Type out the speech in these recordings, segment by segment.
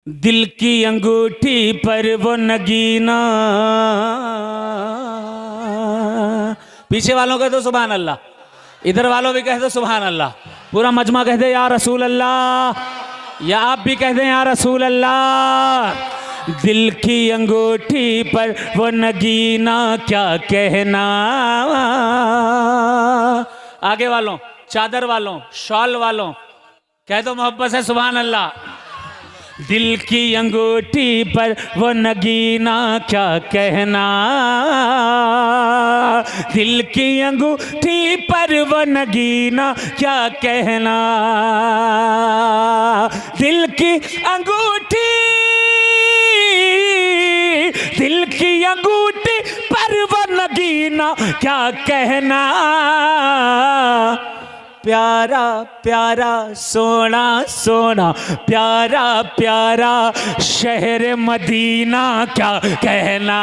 दिल की अंगूठी पर वो नगीना। पीछे वालों कह दो सुभान अल्लाह, इधर वालों भी कह दो सुभान अल्लाह, पूरा मजमा कह दे या रसूल अल्लाह, या आप भी कह दें या रसूल अल्लाह। दिल की अंगूठी पर वो नगीना क्या कहना। आगे वालों, चादर वालों, शॉल वालों कह दो मोहब्बत से सुभान अल्लाह। दिल की अंगूठी पर वो नगीना क्या कहना, दिल की अंगूठी पर वो नगीना क्या कहना। दिल की अंगूठी, दिल की अंगूठी पर वो नगीना क्या कहना। प्यारा प्यारा सोना सोना प्यारा प्यारा शहर मदीना क्या कहना।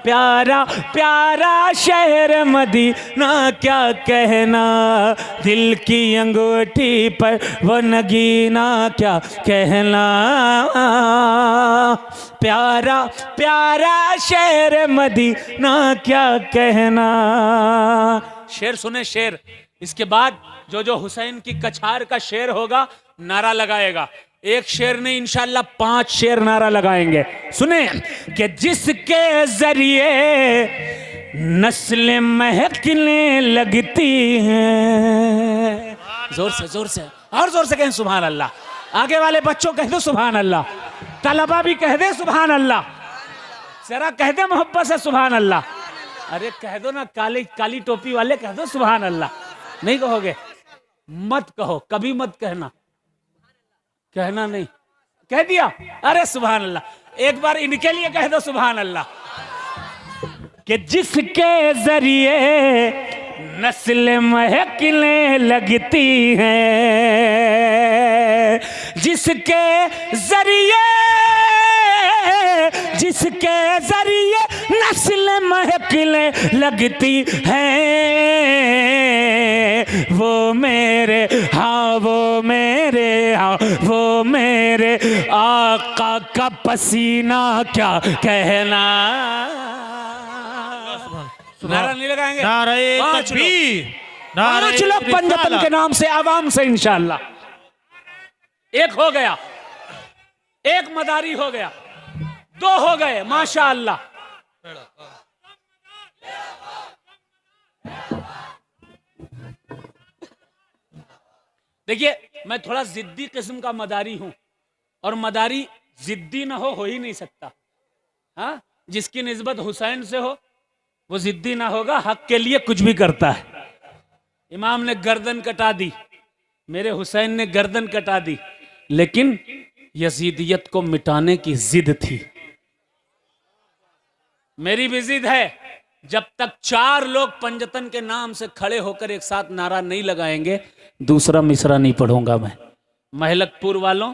प्यारा प्यारा शहर मदीना क्या कहना। दिल की अंगूठी पर वो नगीना क्या कहना। प्यारा प्यारा शहर मदीना क्या कहना। शेर सुने शेर, इसके बाद जो जो हुसैन की कछार का शेर होगा नारा लगाएगा। एक शेर नहीं इंशाअल्लाह 5 शेर नारा लगाएंगे। सुने कि जिसके जरिए नस्लें महकने लगती हैं। जोर से और जोर से कहें सुभान अल्लाह। आगे वाले बच्चों कह दो सुभान अल्लाह, तलबा भी कह दे सुभान अल्लाह, जरा कह दे मोहब्बत से सुभान अल्लाह। अरे कह दो ना, काली टोपी वाले कह दो सुभान अल्लाह। नहीं कहोगे मत कहो, कभी मत कहना, कहना नहीं, कह दिया अरे सुभान अल्लाह। एक बार इनके लिए कह दो सुभान अल्लाह कि जिसके जरिए नस्ल महकने लगती हैं, जिसके जरिए, जिसके जरिए नस्ल महकने लगती हैं। वो मेरे हाँ, वो मेरे हाँ, वो मेरे आका का पसीना क्या कहना। नारा नहीं लगाएंगे, नारे तकबीर, नारे 5 लोग पंजतन के नाम से आवाम से इंशाअल्लाह। एक हो गया, एक मदारी हो गया, 2 हो गए माशाअल्लाह। देखिए मैं थोड़ा जिद्दी किस्म का मदारी हूं, और मदारी जिद्दी ना हो ही नहीं सकता। हाँ, जिसकी निस्बत हुसैन से हो वो जिद्दी ना होगा, हक के लिए कुछ भी करता है। इमाम ने गर्दन कटा दी, मेरे हुसैन ने गर्दन कटा दी, लेकिन यजीदियत को मिटाने की जिद थी। मेरी भी जिद है, जब तक 4 लोग पंजतन के नाम से खड़े होकर एक साथ नारा नहीं लगाएंगे दूसरा मिसरा नहीं पढ़ूंगा मैं। महलकपुर वालों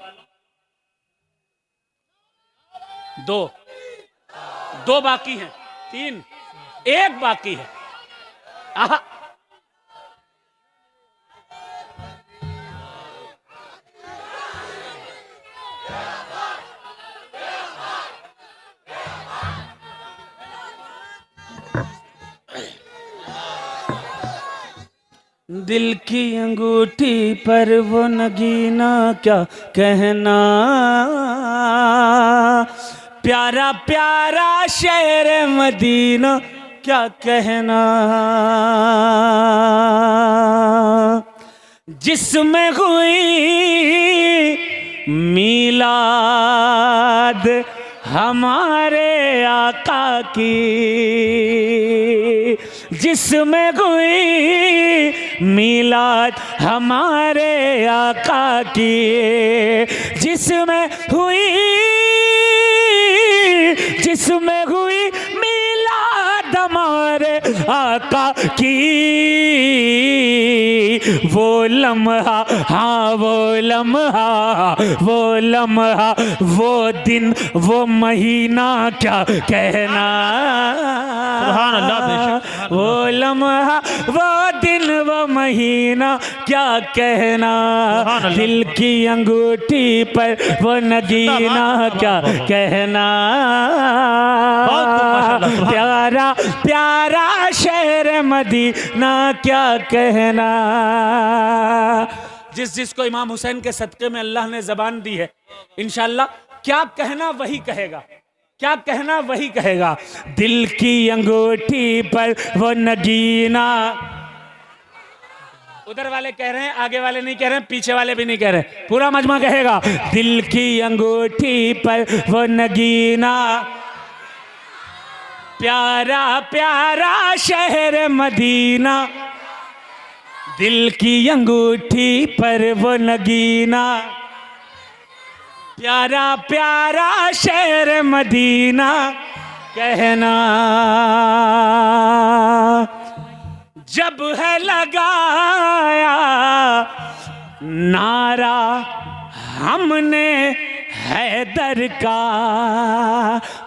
2 बाकी हैं, 3, 1 बाकी है। आहा, दिल की अंगूठी पर वो नगीना क्या कहना। प्यारा प्यारा शहर मदीना क्या कहना। जिसमें हुई मीलाद हमारे आका की, जिसमें हुई मीलाद हमारे आका की, जिसमें हुई, जिसमें हुई मीलाद हमारे आका की, वो लम्हा हाँ वो लम्हा, वो लम्हा, वो दिन, वो महीना, क्या कहना। सुभान अल्लाह, बेशक। वो लम्हा, वो दिन, वो महीना, क्या कहना। दिल की अंगूठी पर वो नगीना, क्या कहना। प्यारा प्यारा शहर मदीना, क्या कहना। जिस जिसको इमाम हुसैन के सदक़े में अल्लाह ने ज़बान दी है, इंशाअल्लाह क्या कहना वही कहेगा, क्या कहना वही कहेगा। दिल की अंगूठी पर वो नगीना। उधर वाले कह रहे हैं, आगे वाले नहीं कह रहे हैं, पीछे वाले भी नहीं कह रहे, पूरा मजमा कहेगा। दिल की अंगूठी पर वो नगीना, प्यारा प्यारा शहर मदीना। दिल की अंगूठी पर वो नगीना, प्यारा प्यारा शहर मदीना, कहना। जब है लगाया नारा हमने हैदर का।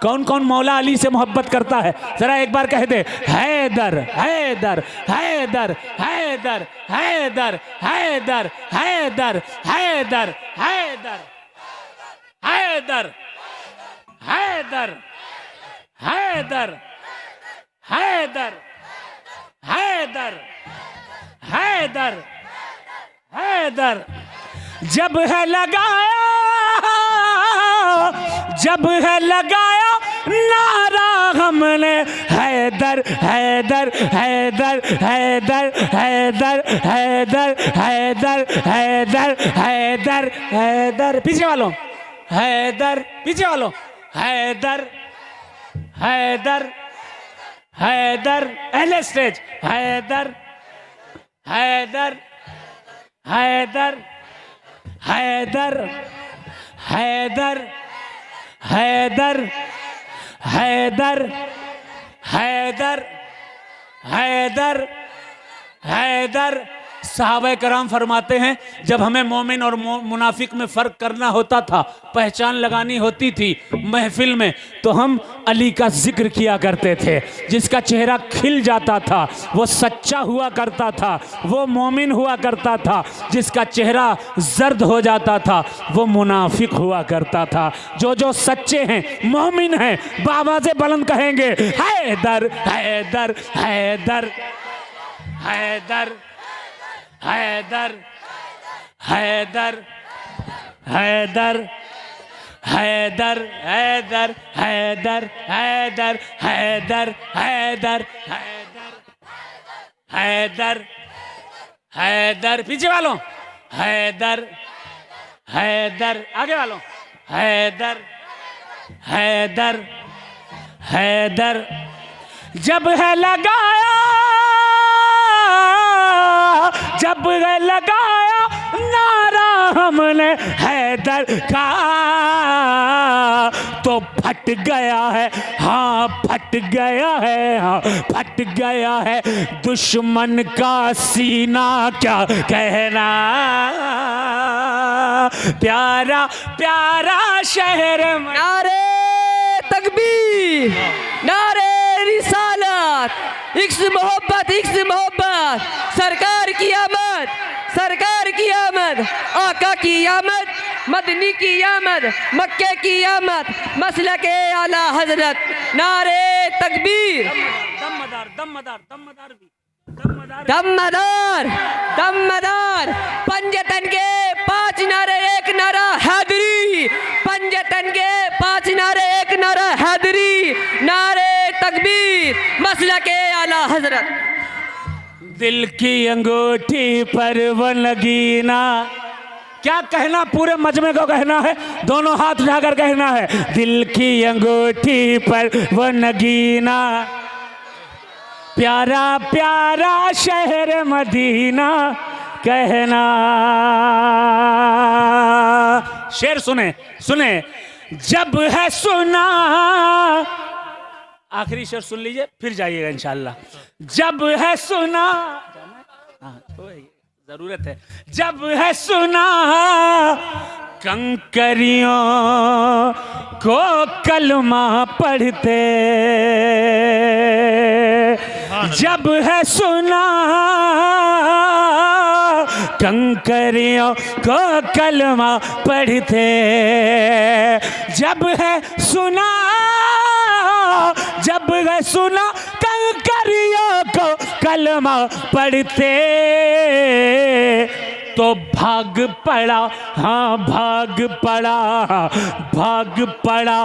कौन कौन मौला अली से मोहब्बत करता है, जरा एक बार कह दे। हैदर हैदर हैदर हैदर हैदर हैदर हैदर हैदर हैदर हैदर हैदर हैदर हैदर हैदर हैदर हैदर। जब है लगाया, जब है लगाया नारा हमने हैदर हैदर हैदर हैदर हैदर हैदर हैदर हैदर हैदर हैदर। पीछे वालों हैदर, पीछे वालों हैदर हैदर हैदर। अहले स्टेज हैदर हैदर हैदर हैदर हैदर हैदर हैदर हैदर हैदर हैदर। सहाबा कराम फरमाते हैं, जब हमें मोमिन और मुनाफिक में फ़र्क करना होता था, पहचान लगानी होती थी महफिल में, तो हम अली का जिक्र किया करते थे। जिसका चेहरा खिल जाता था वो सच्चा हुआ करता था, वो मोमिन हुआ करता था। जिसका चेहरा जर्द हो जाता था वो मुनाफिक हुआ करता था। जो जो सच्चे हैं, मोमिन हैं, बावाज़े बुलंद कहेंगे हैदर हैदर हैदर हैदर हैदर हैदर हैदर हैदर हैदर हैदर हैदर हैदर हैदर हैदर हैदर। पीछे वालों हैदर हैदर, आगे वालों हैदर हैदर हैदर। जब है लगाया, जब है लगाया नारा हमने हैदर का, तो फट गया है, हाँ फट गया है, हाँ फट गया है दुश्मन का सीना, क्या कहना। प्यारा प्यारा शहर। नारे तकबीर, नारे रिसालत, इक्स मोहब्बत, इक्स मोहब्बत। सरकार की आमद, सरकार की आमद, आका की आमद, मदनी की आमद, मक्के की आमद, मसलके आला हजरत। नारे तकबीर। दमदार दमदार दमदार भी दमदार दमदार दमदार। पंजतन के 5 नारे, एक नारा हैदरी। पंजतन के 5 नारे, एक नारा हैदरी। नारे तकबीर, मसलके आला हजरत। दिल की अंगूठी पर वो नगीना, क्या कहना, पूरे मजमे को कहना है, दोनों हाथ उठाकर कहना है। दिल की अंगूठी पर वो नगीना, प्यारा प्यारा शहर मदीना, कहना। शेर सुने सुने। जब है सुना, आखिरी शेर सुन लीजिए फिर जाइएगा इंशाअल्लाह। जब है सुना, जरूरत है। जब है सुना कंकरियों को कलमा पढ़ते, जब है सुना कंकरियों को कलमा पढ़ते, जब है सुना कंकरियों को कलमा पढ़ते, तो भाग पड़ा, हाँ भाग पड़ा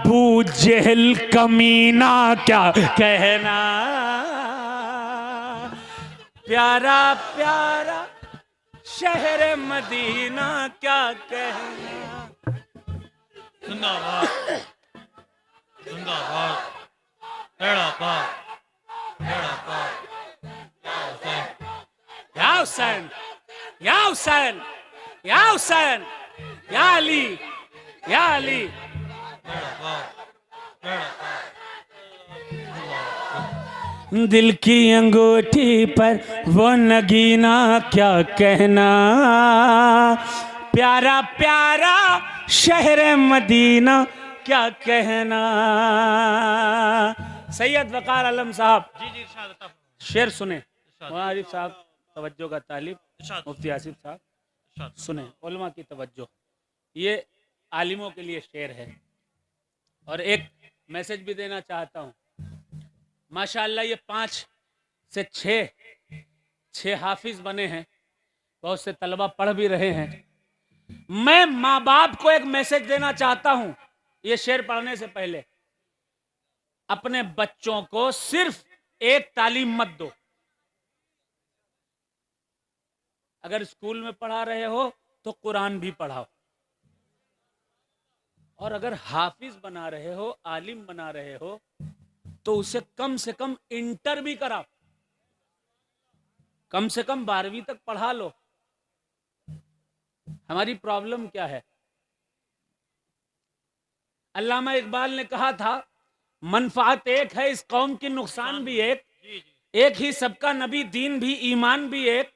बू जहल कमीना क्या कहना। प्यारा प्यारा शहर मदीना क्या कहना। जिंदाबाद जिंदाबाद, तेरा पाक या हुसैन, या हुसैन, या हुसैन, या अली, या अली। दिल की अंगूठी पर वो नगीना क्या कहना। प्यारा प्यारा शहर मदीना क्या कहना। सैयद वकार आलम साहब जी जी इरशाद अता फरमाइए। शेर सुने। मौलाना आरिफ साहब तवज्जो का तालिब, इरशाद मुफ्ती आसिफ साहब इरशाद। सुने, उलमा की तवज्जो। ये आलिमों के लिए शेर है। और एक मैसेज भी देना चाहता हूँ। माशाअल्लाह ये 5 से 6 हाफिज बने हैं, बहुत से तलबा पढ़ भी रहे हैं। मैं माँ बाप को एक मैसेज देना चाहता हूँ ये शेर पढ़ने से पहले। अपने बच्चों को सिर्फ एक तालीम मत दो। अगर स्कूल में पढ़ा रहे हो तो कुरान भी पढ़ाओ, और अगर हाफिज बना रहे हो, आलिम बना रहे हो, तो उसे कम से कम इंटर भी कराओ, कम से कम 12वीं तक पढ़ा लो। हमारी प्रॉब्लम क्या है? अल्लामा इकबाल ने कहा था, मनफात एक है इस कौम की, नुकसान भी एक, एक ही सबका नबी, दीन भी, ईमान भी एक,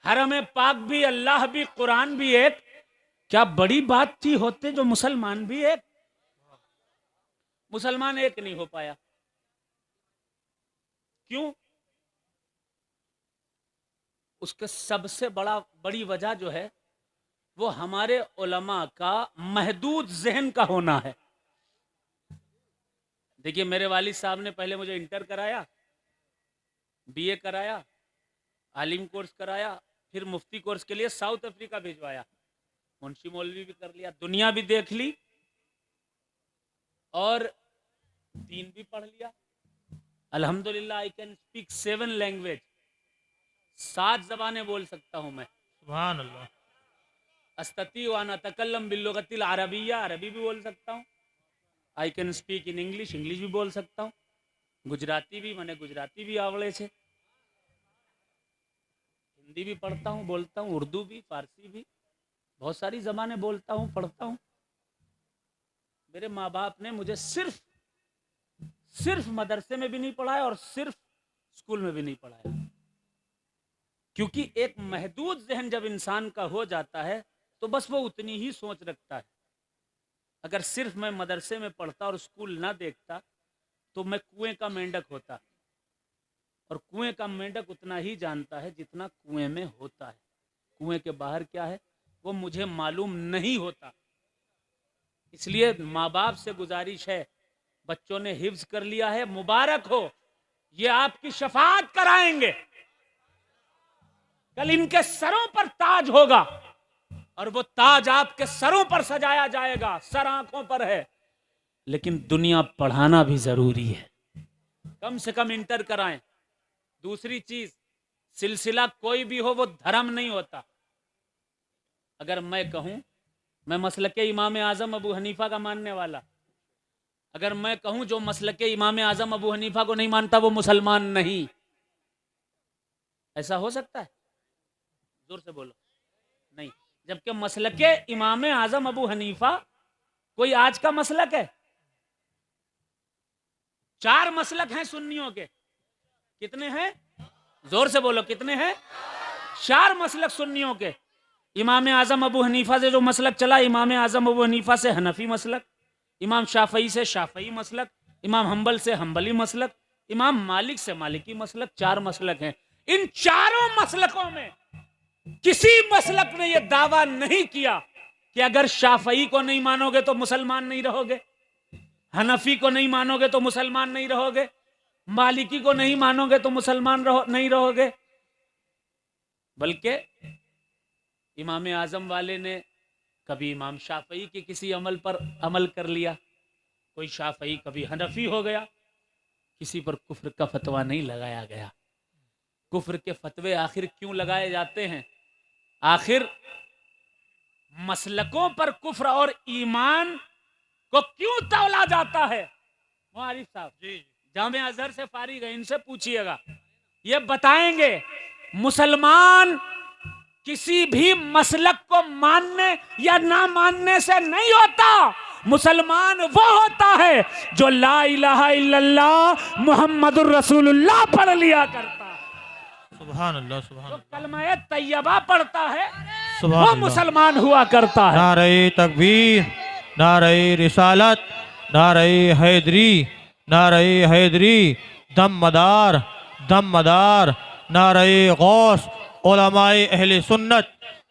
हरम पाक भी, अल्लाह भी, कुरान भी एक। क्या बड़ी बात थी होते जो मुसलमान भी एक। मुसलमान एक नहीं हो पाया, क्यों? उसके सबसे बड़ी वजह जो है वो हमारे उलमा का महदूद जहन का होना है। देखिए, मेरे वालिद साहब ने पहले मुझे इंटर कराया, बीए कराया, आलिम कोर्स कराया, फिर मुफ्ती कोर्स के लिए साउथ अफ्रीका भिजवाया, मुंशी मौलवी भी कर लिया, दुनिया भी देख ली और दीन भी पढ़ लिया। अल्हम्दुलिल्लाह आई कैन स्पीक 7 लैंग्वेज, 7 ज़बानें बोल सकता हूं मैं। सुभान अल्लाह। अस्तती वाना तकल्लम बिल्लुगतिल अरबिया, अरबी भी बोल सकता हूँ। I can speak in English, English भी बोल सकता हूँ। गुजराती भी, मैंने गुजराती भी आवड़े छे। हिंदी भी पढ़ता हूँ, बोलता हूँ, उर्दू भी, फारसी भी, बहुत सारी ज़बानें बोलता हूँ, पढ़ता हूँ। मेरे माँ बाप ने मुझे सिर्फ मदरसे में भी नहीं पढ़ाया और सिर्फ स्कूल में भी नहीं पढ़ाया, क्योंकि एक महदूद जहन जब इंसान का हो जाता है तो बस वो उतनी ही सोच रखता है। अगर सिर्फ मैं मदरसे में पढ़ता और स्कूल ना देखता तो मैं कुएं का मेंढक होता, और कुएं का मेंढक उतना ही जानता है जितना कुएं में होता है। कुएं के बाहर क्या है वो मुझे मालूम नहीं होता। इसलिए माँ बाप से गुजारिश है, बच्चों ने हिफ्ज कर लिया है, मुबारक हो, ये आपकी शफाअत कराएंगे। कल इनके सरों पर ताज होगा और वो ताज आपके सरों पर सजाया जाएगा। सर आंखों पर है, लेकिन दुनिया पढ़ाना भी जरूरी है। कम से कम इंटर कराएं। दूसरी चीज, सिलसिला कोई भी हो वो धर्म नहीं होता। अगर मैं कहूं मैं मसलके इमाम आजम अबू हनीफा का मानने वाला, अगर मैं कहूं जो मसलके इमाम आजम अबू हनीफा को नहीं मानता वो मुसलमान नहीं, ऐसा हो सकता है? जोर से बोलो, नहीं। जबकि मसलके इमाम आजम अबू हनीफा कोई आज का मसलक है? 4 मसलक हैं सुन्नियों के। कितने हैं? जोर से बोलो, कितने हैं? चार मसलक सुन्नियों के। इमाम आजम अबू हनीफा से जो मसलक चला, इमाम आजम अबू हनीफा से हनफी मसलक, इमाम शाफई से शाफई मसलक, इमाम हम्बल से हम्बली मसलक, इमाम मालिक से मालिकी मसलक। चार मसलक हैं। इन चारों मसलकों में किसी मसलक ने यह दावा नहीं किया कि अगर शाफई को नहीं मानोगे तो मुसलमान नहीं रहोगे, हनफी को नहीं मानोगे तो मुसलमान नहीं रहोगे, मालिकी को नहीं मानोगे तो मुसलमान नहीं रहोगे। बल्कि इमाम आजम वाले ने कभी इमाम शाफई के किसी अमल पर अमल कर लिया, कोई शाफई कभी हनफी हो गया, किसी पर कुफ्र का फतवा नहीं लगाया गया। कुफ्र के फतवे आखिर क्यों लगाए जाते हैं? आखिर मसलकों पर कुफ्र और ईमान को क्यों तौला जाता है? मुआरिफ साहब जी जामे अजहर से फारिग है, इनसे पूछिएगा, ये बताएंगे। मुसलमान किसी भी मसलक को मानने या ना मानने से नहीं होता। मुसलमान वो होता है जो ला इलाहा इल्लल्लाह मुहम्मदुर रसूलुल्लाह पढ़ लिया करता है, सुभान अल्लाह, सुभान जो अल्लाह, कलमा तैयबा पढ़ता है, सुभान वो अल्लाह। मुसलमान हुआ करता है। नारे तकबीर, नारे रिसालत, नारे हैदरी, नारे हैदरी, दम मदार, दम मदार, नारे गौस, उलमाए अहले सुन्नत,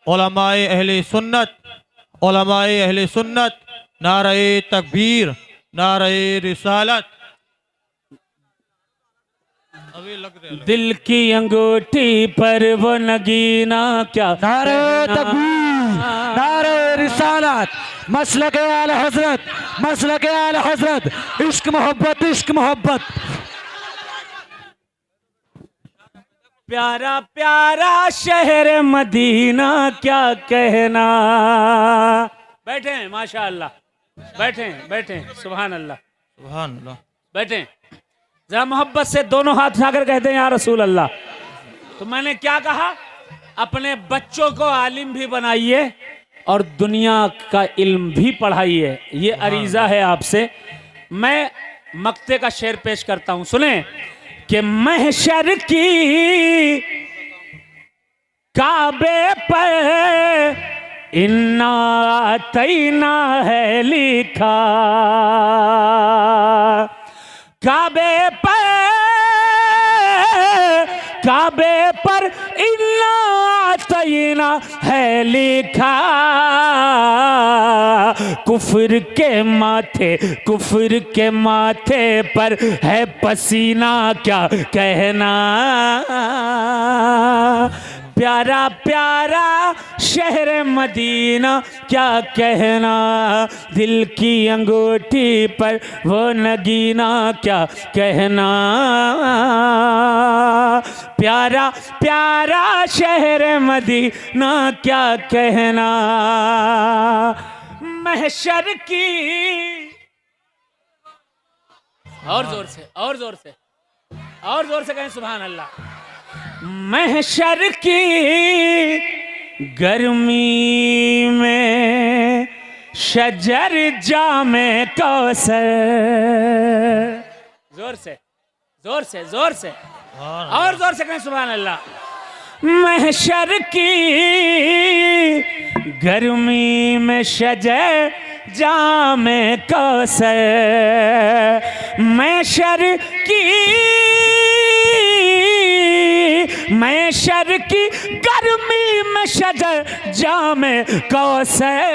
उलमाए अहले सुन्नत, उलमाए अहले सुन्नत, नारे तकबीर, नारे रिसालत। अभी लग रहे हैं। दिल की अंगूठी पर वो नगीना क्या नारे तकबीर, नारे रिसालत, मसलक आले हजरत, मसलक आले हजरत, इश्क मोहब्बत, इश्क मोहब्बत। प्यारा प्यारा शहर मदीना क्या कहना। बैठे हैं माशा अल्लाह, बैठे हैं, बैठे हैं, सुभान अल्लाह, सुभान अल्लाह। बैठे हैं। जरा मोहब्बत से दोनों हाथ उठाकर कहते हैं या रसूल अल्लाह। तो मैंने क्या कहा? अपने बच्चों को आलिम भी बनाइए और दुनिया का इल्म भी पढ़ाइए। ये अरीजा है आपसे। मैं मक्ते का शेर पेश करता हूं, सुने कि महशर की काबे पर इन्ना तैना है लिखा, काबे पर इन्ना तैना है लिखा, कुफ्र के माथे पर है पसीना क्या कहना। प्यारा प्यारा शहर मदीना क्या कहना, दिल की अंगूठी पर वो नगीना क्या कहना। प्यारा प्यारा शहर मदीना क्या कहना। महशर की, और जोर से, और जोर से, और जोर से कहें सुभान अल्लाह। महशर की गर्मी में शजर जामे कौसर, जोर से, जोर से, जोर से, और जोर से कहें सुभान अल्लाह। महशर की गर्मी में शजर जामे कौसर, महशर की गर्मी में शजर जामे कौसर,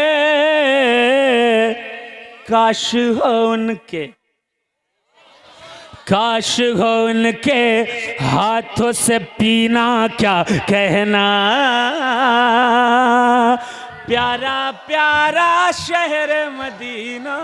काश हो उनके हाथों से पीना क्या कहना। प्यारा प्यारा शहर मदीना